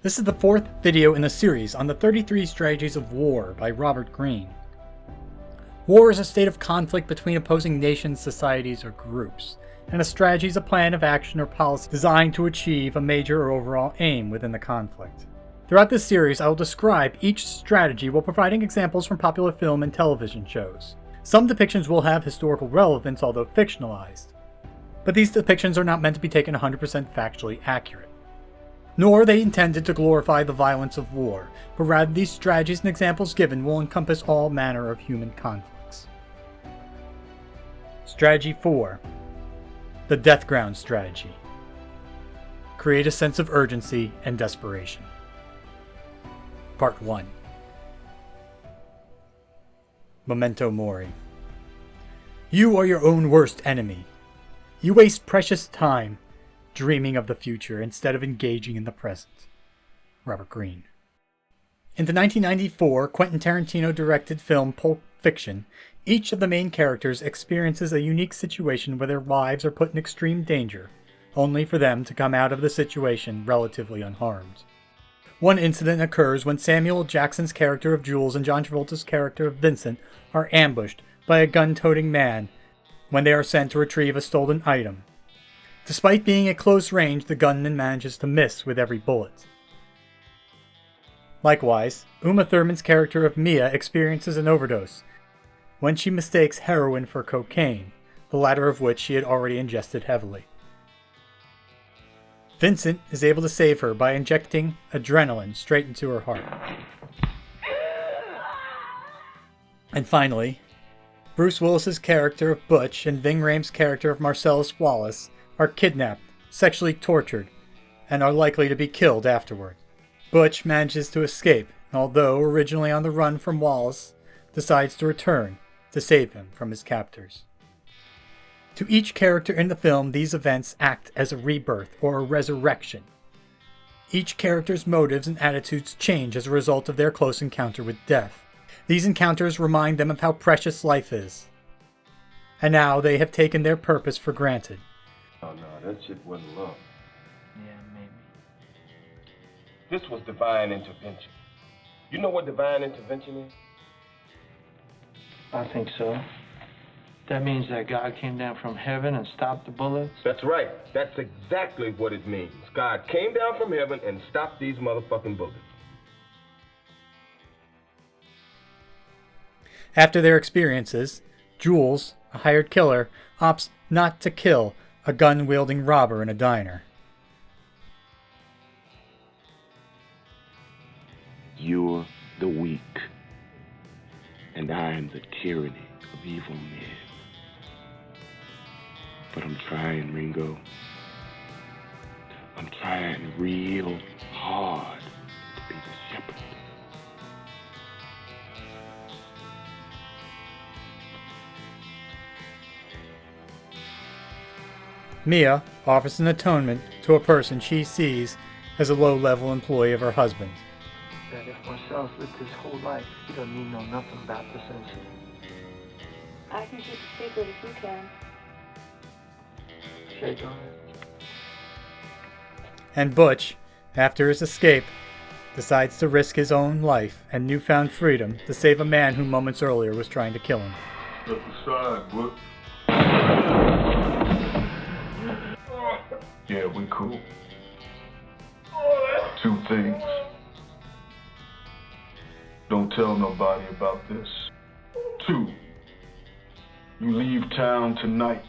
This is the fourth video in the series on the 33 Strategies of War by Robert Greene. War is a state of conflict between opposing nations, societies, or groups, and a strategy is a plan of action or policy designed to achieve a major or overall aim within the conflict. Throughout this series, I will describe each strategy while providing examples from popular film and television shows. Some depictions will have historical relevance, although fictionalized, but these depictions are not meant to be taken 100% factually accurate. Nor are they intended to glorify the violence of war, but rather these strategies and examples given will encompass all manner of human conflicts. Strategy 4. The Death Ground Strategy. Create a sense of urgency and desperation. Part 1. Memento Mori. You are your own worst enemy. You waste precious time dreaming of the future instead of engaging in the present. Robert Greene. In the 1994 Quentin Tarantino directed film Pulp Fiction, each of the main characters experiences a unique situation where their lives are put in extreme danger, only for them to come out of the situation relatively unharmed. One incident occurs when Samuel Jackson's character of Jules and John Travolta's character of Vincent are ambushed by a gun-toting man when they are sent to retrieve a stolen item. Despite being at close range, the gunman manages to miss with every bullet. Likewise, Uma Thurman's character of Mia experiences an overdose when she mistakes heroin for cocaine, the latter of which she had already ingested heavily. Vincent is able to save her by injecting adrenaline straight into her heart. And finally, Bruce Willis's character of Butch and Ving Rhames' character of Marcellus Wallace are kidnapped, sexually tortured, and are likely to be killed afterward. Butch manages to escape, and although originally on the run from Wallace, decides to return to save him from his captors. To each character in the film, these events act as a rebirth or a resurrection. Each character's motives and attitudes change as a result of their close encounter with death. These encounters remind them of how precious life is, and now they have taken their purpose for granted. Oh no, that shit wasn't love. Yeah, maybe. This was divine intervention. You know what divine intervention is? I think so. That means that God came down from heaven and stopped the bullets? That's right. That's exactly what it means. God came down from heaven and stopped these motherfucking bullets. After their experiences, Jules, a hired killer, opts not to kill a gun-wielding robber in a diner. You're the weak, and I am the tyranny of evil men. But I'm trying, Ringo. I'm trying real hard to be the shepherd. Mia offers an atonement to a person she sees as a low-level employee of her husband. That if Marcellus lived his whole life, he don't need to know nothing about this incident. I can keep a secret if you can. Shake on it. And Butch, after his escape, decides to risk his own life and newfound freedom to save a man who moments earlier was trying to kill him. Step aside, Butch. Yeah, we cool. Two things. Don't tell nobody about this. 2, you leave town tonight.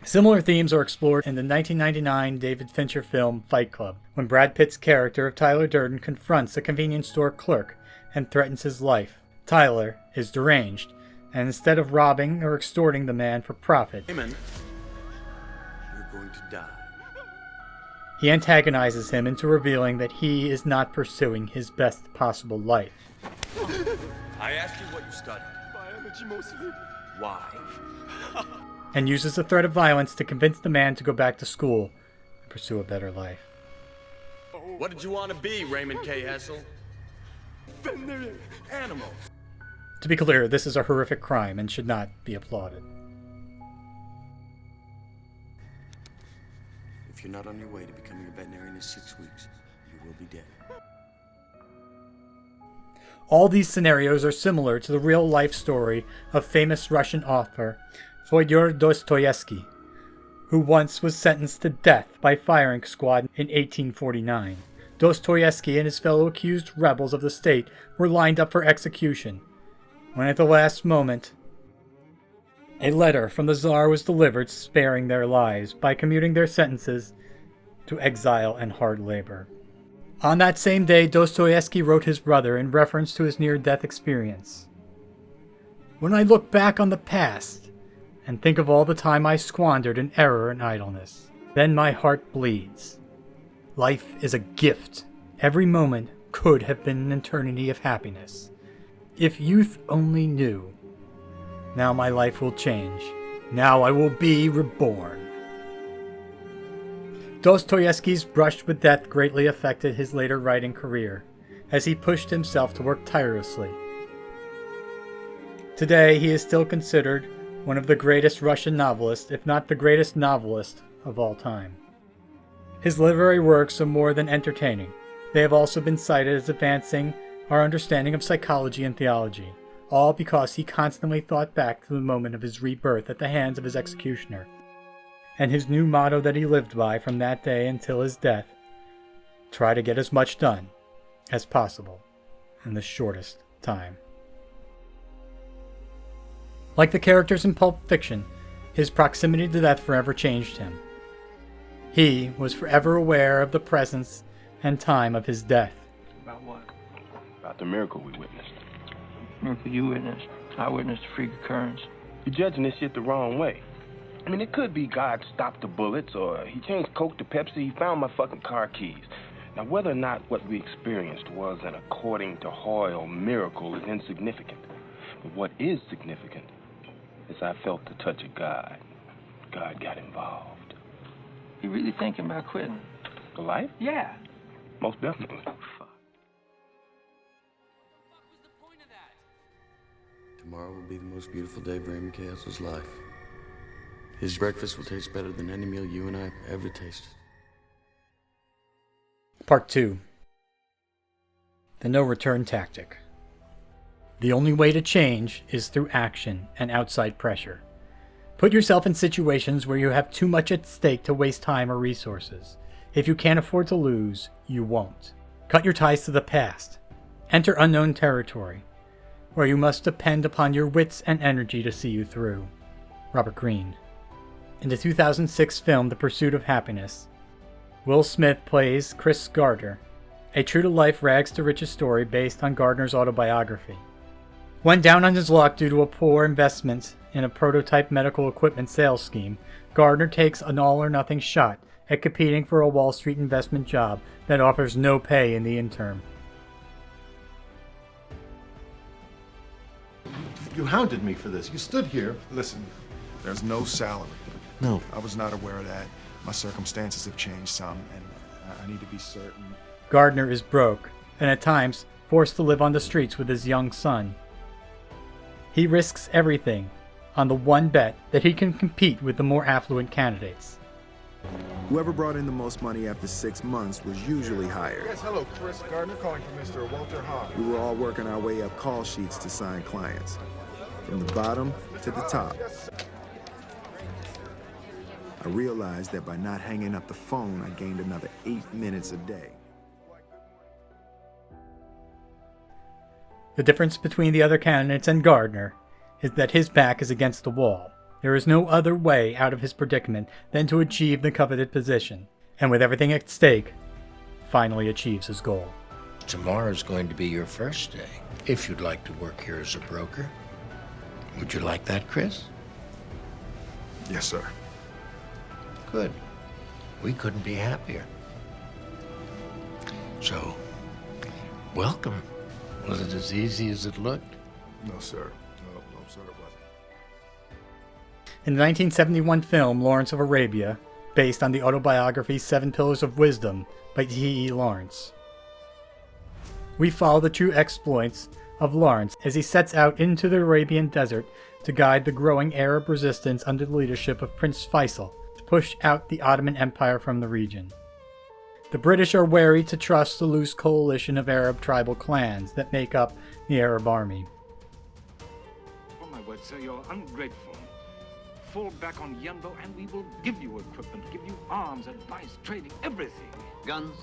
Similar themes are explored in the 1999 David Fincher film Fight Club, when Brad Pitt's character of Tyler Durden confronts a convenience store clerk and threatens his life. Tyler is deranged, and instead of robbing or extorting the man for profit, Raymond, you're going to die. He antagonizes him into revealing that he is not pursuing his best possible life. I asked you what you studied. Biology mostly. Why? And uses the threat of violence to convince the man to go back to school and pursue a better life. What did you want to be, Raymond K. Hessel? Animals. To be clear, this is a horrific crime and should not be applauded. If you're not on your way to becoming a veterinarian in 6 weeks, you will be dead. All these scenarios are similar to the real-life story of famous Russian author Fyodor Dostoevsky, who once was sentenced to death by firing squad in 1849. Dostoevsky and his fellow accused rebels of the state were lined up for execution, when at the last moment, a letter from the Tsar was delivered sparing their lives by commuting their sentences to exile and hard labor. On that same day, Dostoevsky wrote his brother in reference to his near-death experience. "When I look back on the past and think of all the time I squandered in error and idleness, then my heart bleeds. Life is a gift. Every moment could have been an eternity of happiness. If youth only knew. Now my life will change. Now I will be reborn." Dostoevsky's brush with death greatly affected his later writing career, as he pushed himself to work tirelessly. Today, he is still considered one of the greatest Russian novelists, if not the greatest novelist of all time. His literary works are more than entertaining. They have also been cited as advancing our understanding of psychology and theology, all because he constantly thought back to the moment of his rebirth at the hands of his executioner, and his new motto that he lived by from that day until his death: try to get as much done as possible in the shortest time. Like the characters in Pulp Fiction, his proximity to death forever changed him. He was forever aware of the presence and time of his death. About what? About the miracle we witnessed. Miracle you witnessed. I witnessed a freak occurrence. You're judging this shit the wrong way. I mean, it could be God stopped the bullets, or he changed Coke to Pepsi, he found my fucking car keys. Now, whether or not what we experienced was an according to Hoyle miracle is insignificant. But what is significant is I felt the touch of God. God got involved. You really thinking about quitting? The life? Yeah. Most definitely. Fuck. Tomorrow will be the most beautiful day of Raymond Castle's life. His breakfast will taste better than any meal you and I have ever tasted. Part 2. The no-return tactic. The only way to change is through action and outside pressure. Put yourself in situations where you have too much at stake to waste time or resources. If you can't afford to lose, you won't. Cut your ties to the past. Enter unknown territory, where you must depend upon your wits and energy to see you through. Robert Greene. In the 2006 film The Pursuit of Happiness, Will Smith plays Chris Gardner, a true-to-life rags-to-riches story based on Gardner's autobiography. When down on his luck due to a poor investment in a prototype medical equipment sales scheme, Gardner takes an all-or-nothing shot at competing for a Wall Street investment job that offers no pay in the interim. You hounded me for this. You stood here. Listen, there's no salary. No. I was not aware of that. My circumstances have changed some, and I need to be certain. Gardner is broke, and at times forced to live on the streets with his young son. He risks everything on the one bet that he can compete with the more affluent candidates. Whoever brought in the most money after 6 months was usually hired. Yes, hello, Chris Gardner calling for Mr. Walter Hahn. We were all working our way up call sheets to sign clients, from the bottom to the top. I realized that by not hanging up the phone, I gained another 8 minutes a day. The difference between the other candidates and Gardner is that his back is against the wall. There is no other way out of his predicament than to achieve the coveted position, and with everything at stake, finally achieves his goal. Tomorrow's going to be your first day, if you'd like to work here as a broker. Would you like that, Chris? Yes, sir. Good. We couldn't be happier. So, welcome. Was it as easy as it looked? No, sir. No, sir, it wasn't. In the 1971 film Lawrence of Arabia, based on the autobiography 7 Pillars of Wisdom by T.E. Lawrence, we follow the true exploits of Lawrence as he sets out into the Arabian desert to guide the growing Arab resistance under the leadership of Prince Faisal to push out the Ottoman Empire from the region. The British are wary to trust the loose coalition of Arab tribal clans that make up the Arab army. Oh my word, sir, you're ungrateful. Fall back on Yambo and we will give you equipment, give you arms, advice, training, everything. Guns?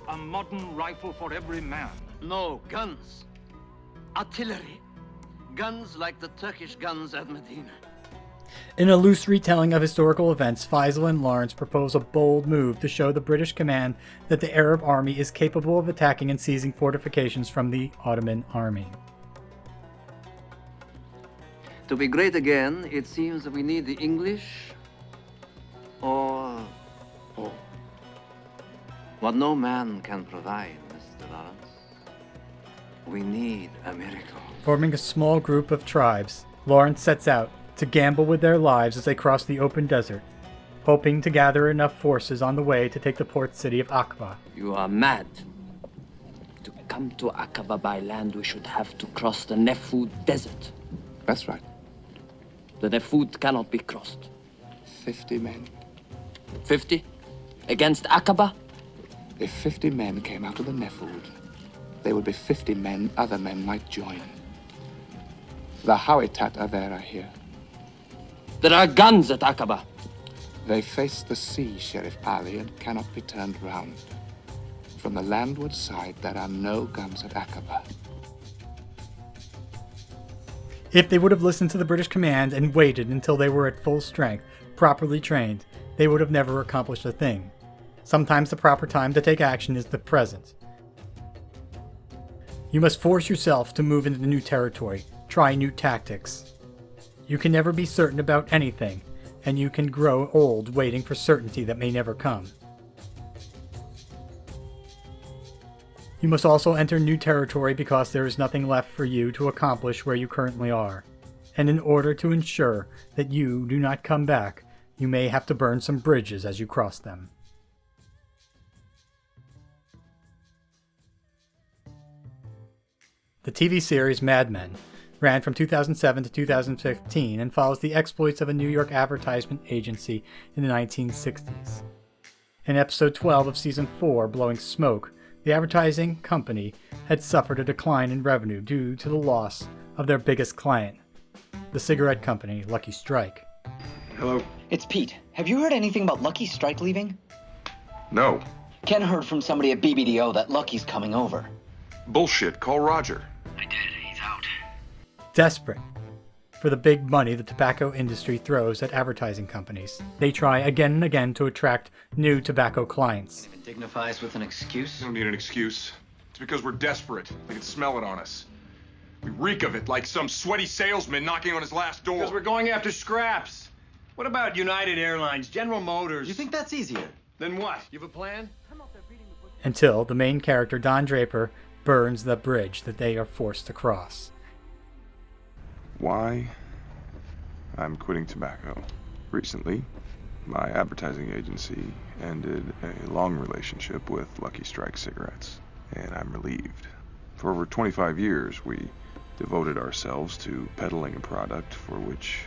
A modern rifle for every man. No, guns. Artillery. Guns like the Turkish guns at Medina. In a loose retelling of historical events, Faisal and Lawrence propose a bold move to show the British command that the Arab army is capable of attacking and seizing fortifications from the Ottoman army. To be great again, it seems that we need the English or what no man can provide, Mr. Lawrence. We need a miracle. Forming a small group of tribes, Lawrence sets out to gamble with their lives as they cross the open desert, hoping to gather enough forces on the way to take the port city of Aqaba. You are mad. To come to Aqaba by land, we should have to cross the Nefud Desert. That's right. The Nefud cannot be crossed. 50 men. 50? Against Aqaba? If 50 men came out of the Nefud, there would be 50 men other men might join. The Hawitat are there, I hear. There are guns at Aqaba. They face the sea, Sheriff Ali, and cannot be turned round. From the landward side, there are no guns at Aqaba. If they would have listened to the British command and waited until they were at full strength, properly trained, they would have never accomplished a thing. Sometimes the proper time to take action is the present. You must force yourself to move into new territory, try new tactics. You can never be certain about anything, and you can grow old waiting for certainty that may never come. You must also enter new territory because there is nothing left for you to accomplish where you currently are. And in order to ensure that you do not come back, you may have to burn some bridges as you cross them. The TV series Mad Men ran from 2007 to 2015 and follows the exploits of a New York advertisement agency in the 1960s. In episode 12 of season 4, Blowing Smoke, the advertising company had suffered a decline in revenue due to the loss of their biggest client, the cigarette company Lucky Strike. Hello? It's Pete. Have you heard anything about Lucky Strike leaving? No. Ken heard from somebody at BBDO that Lucky's coming over. Bullshit. Call Roger. I did. He's out. Desperate for the big money the tobacco industry throws at advertising companies, they try again and again to attract new tobacco clients. Even dignifies with an excuse? We don't need an excuse. It's because we're desperate. They can smell it on us. We reek of it like some sweaty salesman knocking on his last door. Because we're going after scraps. What about United Airlines, General Motors? You think that's easier? Then what? You have a plan? Until the main character, Don Draper, burns the bridge that they are forced to cross. Why I'm quitting tobacco. Recently, my advertising agency ended a long relationship with Lucky Strike cigarettes, and I'm relieved. For over 25 years, we devoted ourselves to peddling a product for which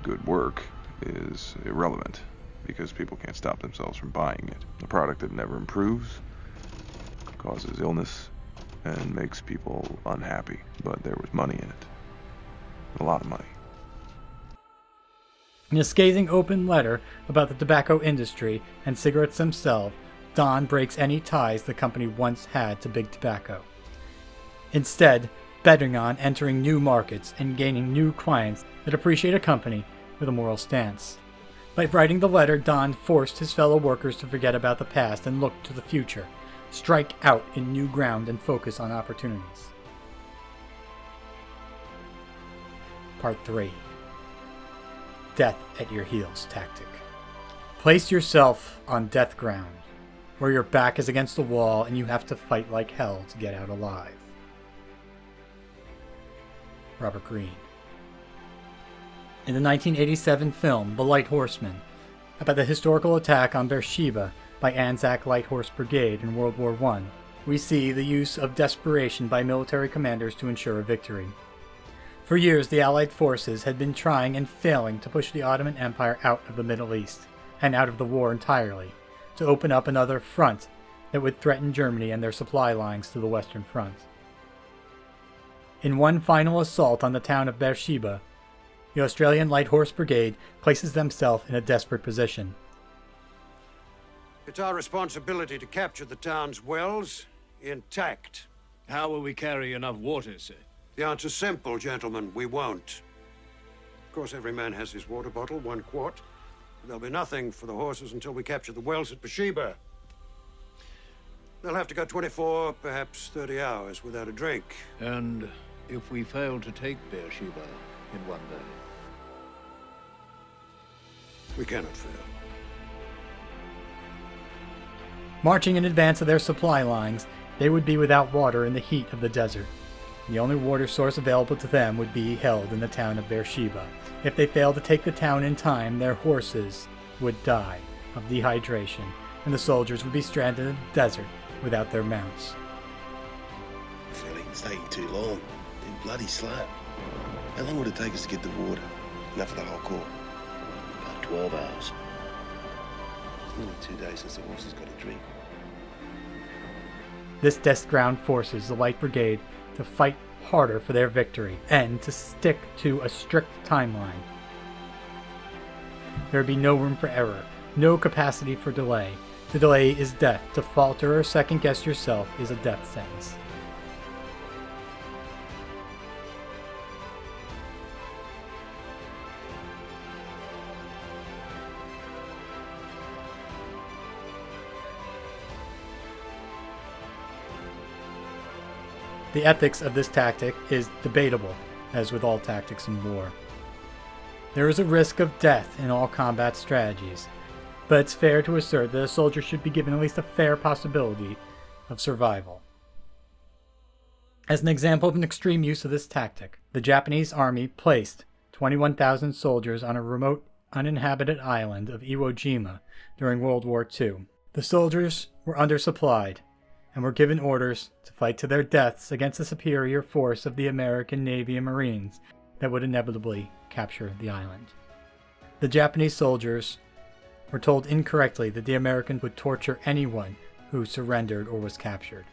good work is irrelevant because people can't stop themselves from buying it. A product that never improves, causes illness, and makes people unhappy. But there was money in it. A lot of money. In a scathing open letter about the tobacco industry and cigarettes themselves, Don breaks any ties the company once had to big tobacco. Instead, betting on entering new markets and gaining new clients that appreciate a company with a moral stance. By writing the letter, Don forced his fellow workers to forget about the past and look to the future, strike out in new ground and focus on opportunities. Part 3. Death at your heels tactic. Place yourself on death ground, where your back is against the wall and you have to fight like hell to get out alive. Robert Greene. In the 1987 film The Light Horseman, about the historical attack on Beersheba by Anzac Light Horse Brigade in World War I, we see the use of desperation by military commanders to ensure a victory. For years, the Allied forces had been trying and failing to push the Ottoman Empire out of the Middle East, and out of the war entirely, to open up another front that would threaten Germany and their supply lines to the Western Front. In one final assault on the town of Beersheba, the Australian Light Horse Brigade places themselves in a desperate position. It's our responsibility to capture the town's wells intact. How will we carry enough water, sir? The answer's simple, gentlemen. We won't. Of course, every man has his water bottle, 1 quart. There'll be nothing for the horses until we capture the wells at Beersheba. They'll have to go 24, perhaps 30 hours without a drink. And if we fail to take Beersheba in one day? We cannot fail. Marching in advance of their supply lines, they would be without water in the heat of the desert. The only water source available to them would be held in the town of Beersheba. If they failed to take the town in time, their horses would die of dehydration, and the soldiers would be stranded in the desert without their mounts. I feel like it's taking too long. It's bloody slow. How long would it take us to get the water? Enough for the whole corps? About 12 hours. It's nearly 2 days since the horses got a drink. This death ground forces the Light Brigade to fight harder for their victory and to stick to a strict timeline. There would be no room for error, no capacity for delay. To delay is death. To falter or second guess yourself is a death sentence. The ethics of this tactic is debatable, as with all tactics in war. There is a risk of death in all combat strategies, but it's fair to assert that a soldier should be given at least a fair possibility of survival. As an example of an extreme use of this tactic, the Japanese army placed 21,000 soldiers on a remote, uninhabited island of Iwo Jima during World War II. The soldiers were undersupplied and were given orders to fight to their deaths against the superior force of the American Navy and Marines that would inevitably capture the island. The Japanese soldiers were told incorrectly that the Americans would torture anyone who surrendered or was captured,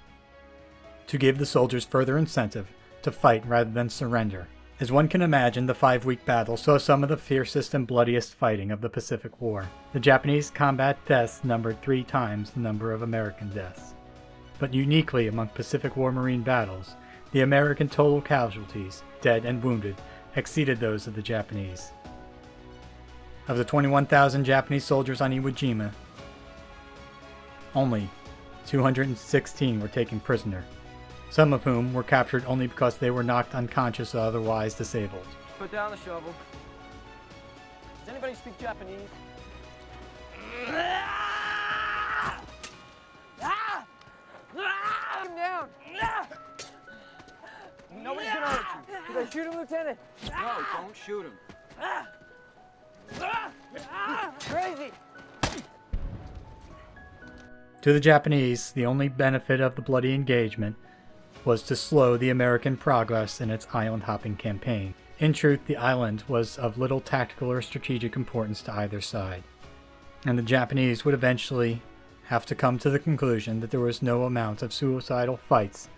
to give the soldiers further incentive to fight rather than surrender. As one can imagine, the 5-week battle saw some of the fiercest and bloodiest fighting of the Pacific War. The Japanese combat deaths numbered 3 times the number of American deaths. But uniquely among Pacific War Marine battles, the American total casualties, dead and wounded, exceeded those of the Japanese. Of the 21,000 Japanese soldiers on Iwo Jima, only 216 were taken prisoner, some of whom were captured only because they were knocked unconscious or otherwise disabled. Put down the shovel. Does anybody speak Japanese? Him down! Nobody's gonna hurt you. Should I shoot him, Lieutenant? No, don't shoot him. Crazy! To the Japanese, the only benefit of the bloody engagement was to slow the American progress in its island-hopping campaign. In truth, the island was of little tactical or strategic importance to either side, and the Japanese would eventually have to come to the conclusion that there was no amount of suicidal fights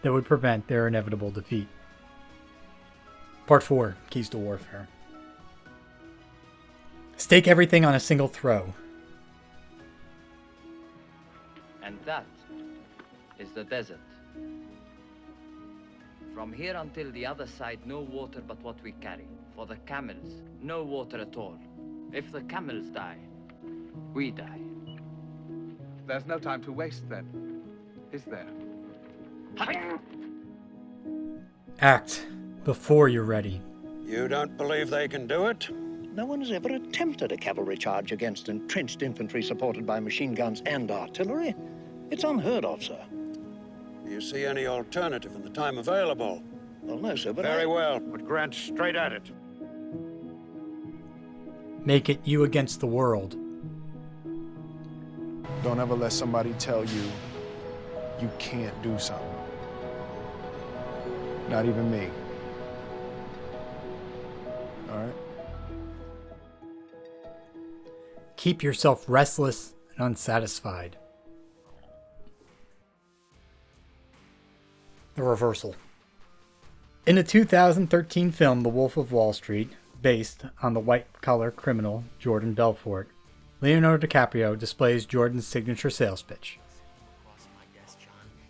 that would prevent their inevitable defeat. Part 4. Keys to Warfare. Stake everything on a single throw. And that is the desert. From here until the other side, no water but what we carry. For the camels, no water at all. If the camels die, we die. There's no time to waste then, is there? Act before you're ready. You don't believe they can do it? No one has ever attempted a cavalry charge against entrenched infantry supported by machine guns and artillery. It's unheard of, sir. Do you see any alternative in the time available? Well, no, sir, but Very well, but Grant straight at it. Make it you against the world. Don't ever let somebody tell you you can't do something. Not even me. All right? keep yourself restless and unsatisfied. The reversal. In the 2013 film The Wolf of Wall Street, based on the white-collar criminal Jordan Belfort, Leonardo DiCaprio displays Jordan's signature sales pitch.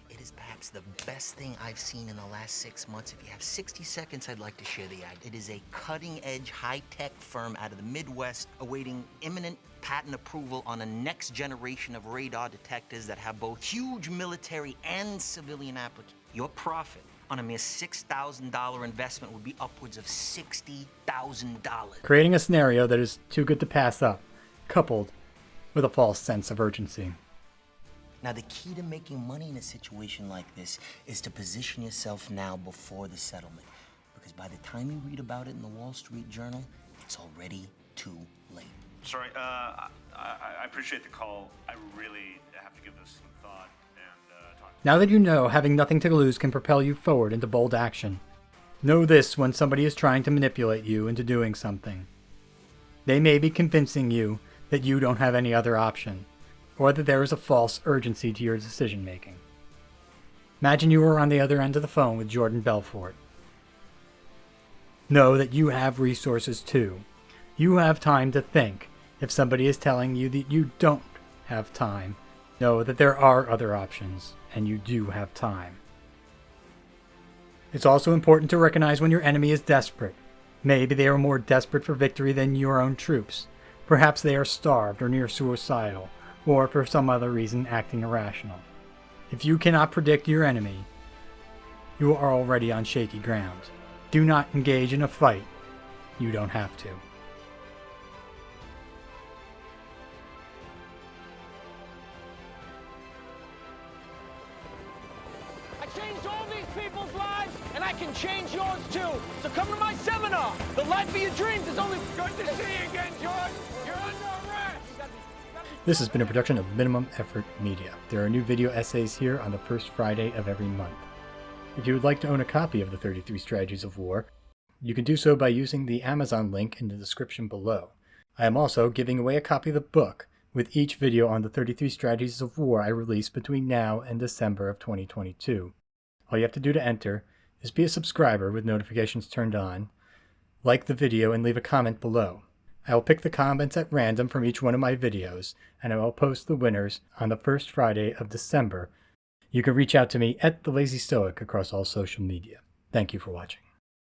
It is perhaps the best thing I've seen in the last 6 months. If you have 60 seconds, I'd like to share the ad. It is a cutting-edge, high-tech firm out of the Midwest awaiting imminent patent approval on a next generation of radar detectors that have both huge military and civilian applications. Your profit on a mere $6,000 investment would be upwards of $60,000. Creating a scenario that is too good to pass up, coupled with a false sense of urgency. Now, the key to making money in a situation like this is to position yourself now before the settlement. Because by the time you read about it in the Wall Street Journal, it's already too late. Sorry, I appreciate the call. I really have to give this some thought and talk. Now that you know having nothing to lose can propel you forward into bold action, know this when somebody is trying to manipulate you into doing something. They may be convincing you that you don't have any other option, or that there is a false urgency to your decision making. Imagine you were on the other end of the phone with Jordan Belfort. Know that you have resources too. You have time to think. If somebody is telling you that you don't have time, know that there are other options, and you do have time. It's also important to recognize when your enemy is desperate. Maybe they are more desperate for victory than your own troops. Perhaps they are starved or near suicidal, or for some other reason acting irrational. If you cannot predict your enemy, you are already on shaky ground. Do not engage in a fight you don't have to. I changed all these people's lives, and I can change yours too. So come to my seminar. The life of your dreams is only... Good to see you again, George. You're under arrest. This has been a production of Minimum Effort Media. There are new video essays here on the first Friday of every month. If you would like to own a copy of the 33 Strategies of War, you can do so by using the Amazon link in the description below. I am also giving away a copy of the book with each video on the 33 Strategies of War I release between now and December of 2022. All you have to do to enter is be a subscriber with notifications turned on, like the video, and leave a comment below. I will pick the comments at random from each one of my videos, and I will post the winners on the first Friday of December. You can reach out to me at The Lazy Stoic across all social media. Thank you for watching.